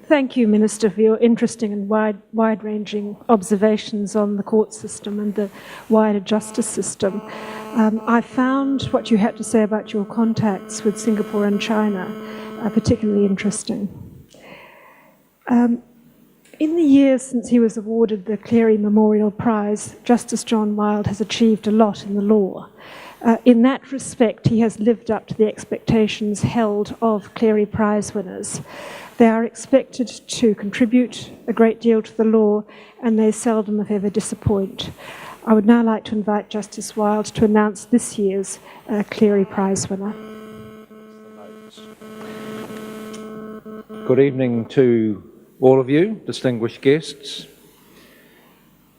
Thank you, Minister, for your interesting and wide-ranging observations on the court system and the wider justice system. I found what you had to say about your contacts with Singapore and China particularly interesting. In the years since he was awarded the Cleary Memorial Prize, Justice John Wilde has achieved a lot in the law. In that respect, he has lived up to the expectations held of Cleary Prize winners. They are expected to contribute a great deal to the law, and they seldom, if ever, disappoint. I would now like to invite Justice Wilde to announce this year's Cleary Prize winner. Good evening to all of you, distinguished guests.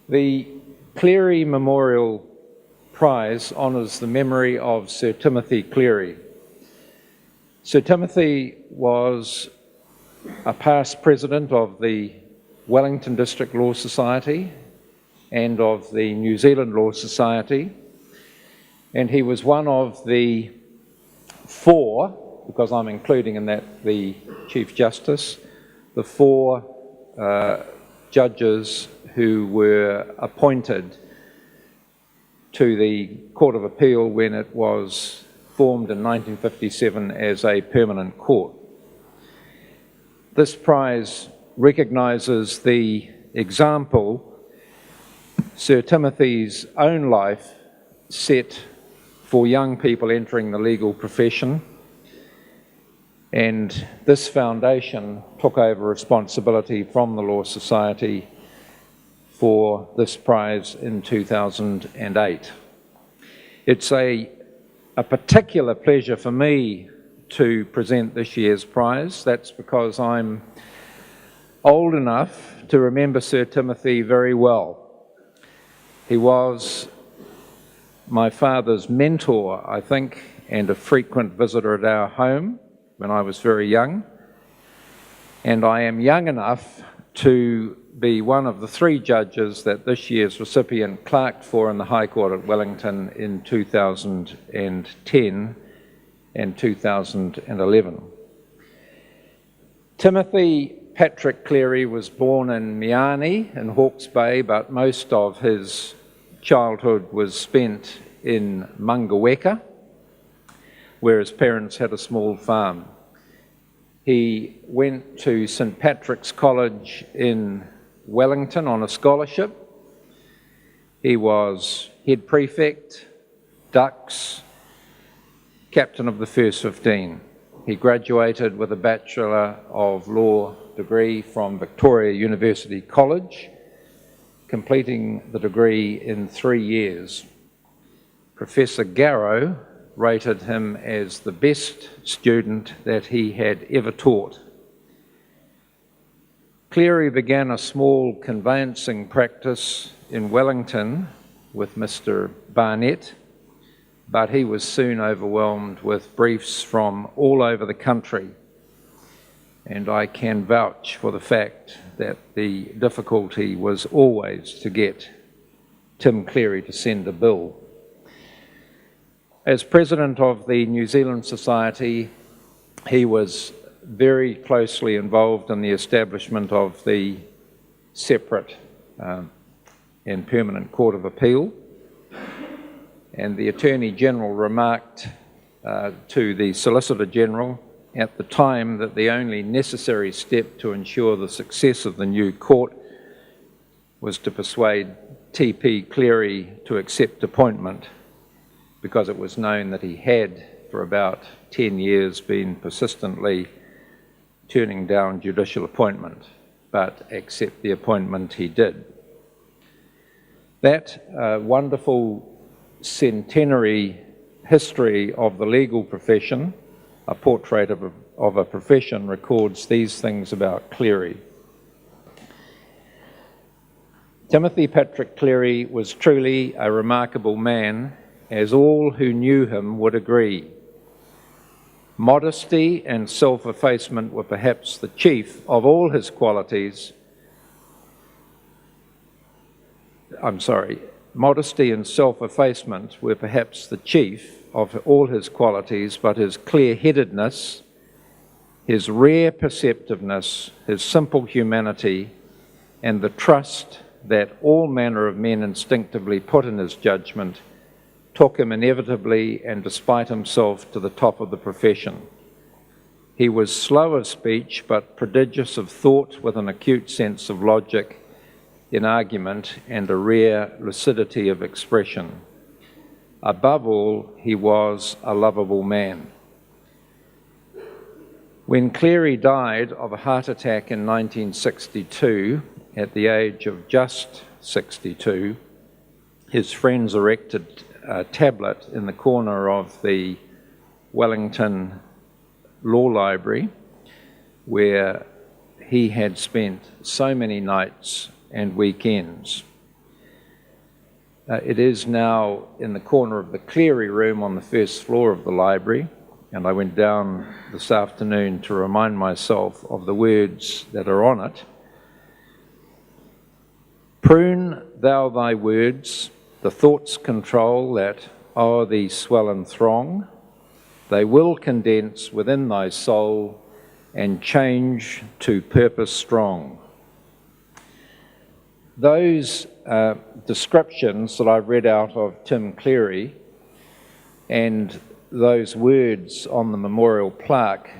The Cleary Memorial Prize honours the memory of Sir Timothy Cleary. Sir Timothy was a past president of the Wellington District Law Society and of the New Zealand Law Society, and he was one of the four, because I'm including in that the Chief Justice, the four judges who were appointed to the Court of Appeal when it was formed in 1957 as a permanent court. This prize recognises the example Sir Timothy's own life set for young people entering the legal profession, and this foundation took over responsibility from the Law Society for this prize in 2008. It's a particular pleasure for me to present this year's prize. That's because I'm old enough to remember Sir Timothy very well. He was my father's mentor, I think, and a frequent visitor at our home when I was very young. And I am young enough to be one of the three judges that this year's recipient clerked for in the High Court at Wellington in 2010 and 2011. Timothy Patrick Cleary was born in Miani in Hawke's Bay, but most of his childhood was spent in Mangaweka, where his parents had a small farm. He went to St Patrick's College in Wellington on a scholarship. He was head prefect, Ducks, captain of the first 15. He graduated with a Bachelor of Law degree from Victoria University College, completing the degree in 3 years. Professor Garrow rated him as the best student that he had ever taught. Cleary began a small conveyancing practice in Wellington with Mr. Barnett, but he was soon overwhelmed with briefs from all over the country, and I can vouch for the fact that the difficulty was always to get Tim Cleary to send a bill. As president of the New Zealand Society, he was very closely involved in the establishment of the separate and permanent Court of Appeal. And the Attorney General remarked to the Solicitor General at the time that the only necessary step to ensure the success of the new court was to persuade T.P. Cleary to accept appointment, because it was known that he had, for about 10 years, been persistently turning down judicial appointment, but accept the appointment he did. That wonderful centenary history of the legal profession, a portrait of a profession, records these things about Cleary. Timothy Patrick Cleary was truly a remarkable man, as all who knew him would agree. Modesty and self-effacement were perhaps the chief of all his qualities. Modesty and self-effacement were perhaps the chief of all his qualities, but his clear-headedness His rare perceptiveness, his simple humanity, and the trust that all manner of men instinctively put in his judgment took him inevitably and despite himself to the top of the profession. He was slow of speech but prodigious of thought, with an acute sense of logic in argument and a rare lucidity of expression. Above all, he was a lovable man. When Cleary died of a heart attack in 1962, at the age of just 62, his friends erected a tablet in the corner of the Wellington Law Library, where he had spent so many nights and weekends. It is now in the corner of the Cleary room on the first floor of the library, and I went down this afternoon to remind myself of the words that are on it. Prune thou thy words, the thoughts control that o'er thee swell and throng. They will condense within thy soul and change to purpose strong. Those descriptions that I've read out of Tim Cleary and those words on the memorial plaque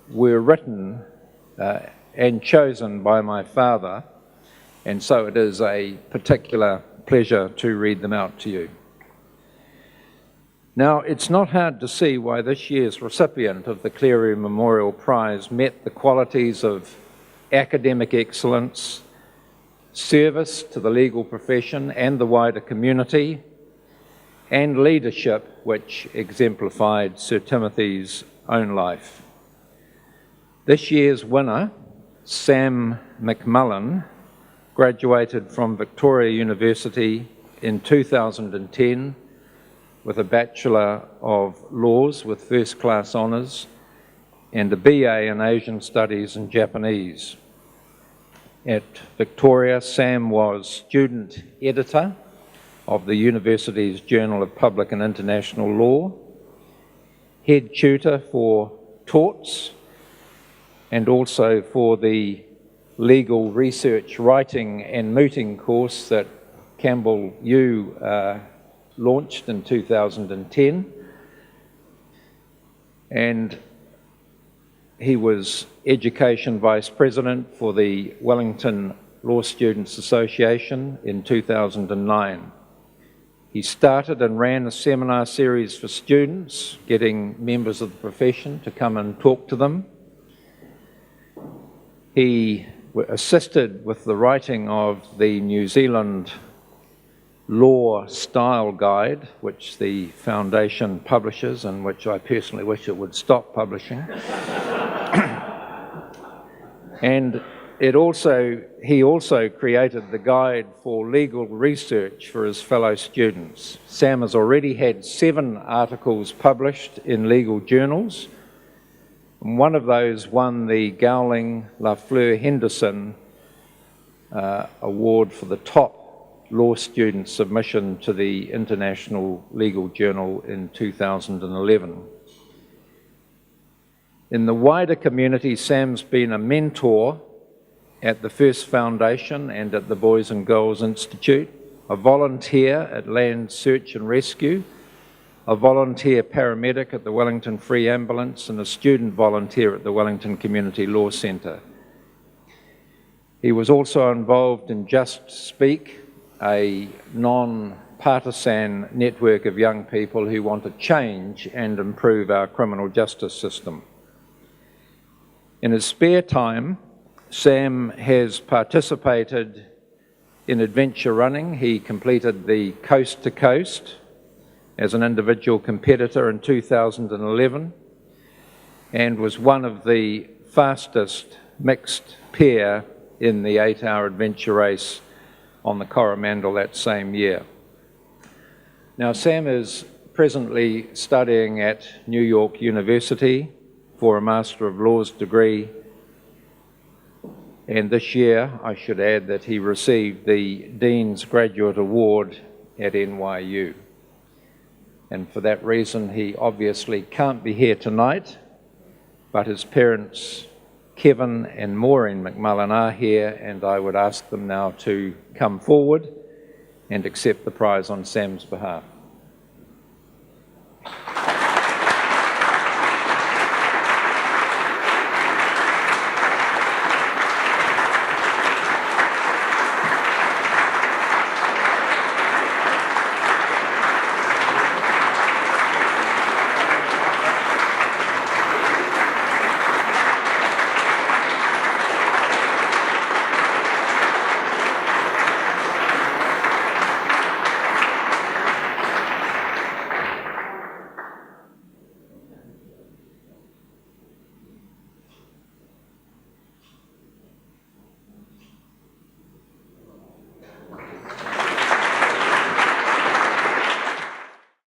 were written and chosen by my father, and so it is a particular pleasure to read them out to you. Now, it's not hard to see why this year's recipient of the Cleary Memorial Prize met the qualities of academic excellence, service to the legal profession and the wider community, and leadership which exemplified Sir Timothy's own life. This year's winner, Sam McMullan, graduated from Victoria University in 2010 with a Bachelor of Laws with first-class honours and a BA in Asian Studies and Japanese. At Victoria, Sam was student editor of the university's Journal of Public and International Law, head tutor for torts, and also for the legal research writing and mooting course that Campbell U launched in 2010. And he was Education Vice President for the Wellington Law Students Association in 2009. He started and ran a seminar series for students, getting members of the profession to come and talk to them. He assisted with the writing of the New Zealand Law Style Guide, which the Foundation publishes and which I personally wish it would stop publishing. And he also created the guide for legal research for his fellow students. Sam has already had 7 articles published in legal journals. And one of those won the Gowling Lafleur Henderson Award for the top law student submission to the International Legal Journal in 2011. In the wider community, Sam's been a mentor at the First Foundation and at the Boys and Girls Institute, a volunteer at Land Search and Rescue, a volunteer paramedic at the Wellington Free Ambulance, and a student volunteer at the Wellington Community Law Centre. He was also involved in Just Speak, a non-partisan network of young people who want to change and improve our criminal justice system. In his spare time, Sam has participated in adventure running. He completed the Coast to Coast as an individual competitor in 2011 and was one of the fastest mixed pair in the 8-hour adventure race on the Coromandel that same year. Now, Sam is presently studying at New York University for a Master of Laws degree, and this year I should add that he received the Dean's Graduate Award at NYU. And for that reason he obviously can't be here tonight, but his parents, Kevin and Maureen McMullan, are here, and I would ask them now to come forward and accept the prize on Sam's behalf.